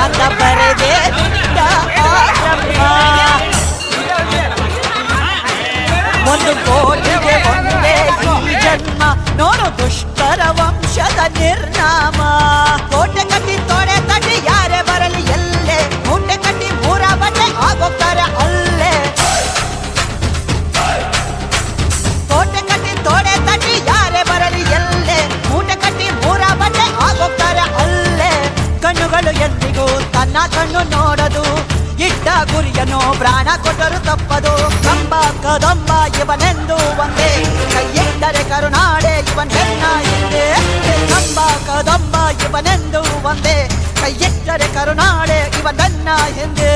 ಅಂತ ಬರೆದೆ ಒಂದು ಕೋಟಿಗೆ ಒಂದೇ ಈ ಜನ್ಮ ನೋಡು ದುಷ್ಟರ ವಂಶದ ನಿರ್ನಾಮ. ಕೋಟೆ ಕಟ್ಟಿ ತೊಡೆ ತಟ್ಟಿ ಯಾರೇ ಬರಲಿ ಎಲ್ಲೇ, ಮೂಟೆ ಕಟ್ಟಿ ಮೂರ ಬಟ್ಟೆ ಆಗೋಗ್ತಾರೆ ಅಲ್ಲೇ. ಕೋಟೆ ಕಟ್ಟಿ ತೊಡೆ ತಟ್ಟಿ ಯಾರೇ ಬರಲಿ ಎಲ್ಲೇ, ಮೂಟೆ ಕಟ್ಟಿ ಮೂರ ಬಟ್ಟೆ ಆಗೋಗ್ತಾರೆ ಅಲ್ಲೇ. ಕಣ್ಣುಗಳು ಎಂದಿಗೂ ತನ್ನ ಕಣ್ಣು ನೋಡದು, ಇಟ್ಟ ಗುರಿಯನ್ನು ಪ್ರಾಣ ಕೊಟ್ಟರು ತಪ್ಪದು. ಕಂಬ ಕದಂಬ ಇವನೆಂದು ಒಂದೇ, ಕೈಯಿಟ್ಟರೆ ಕರುನಾಡೆ ಇವನ್ ಹೆಣ್ಣ ಹಿಂದೆ. ಕಂಬ ಕದಂಬ ಇವನೆಂದು ಒಂದೇ, ಕೈಯಿಟ್ಟರೆ ಕರುನಾಡೆ ಇವನನ್ನ ಹಿಂದೆ.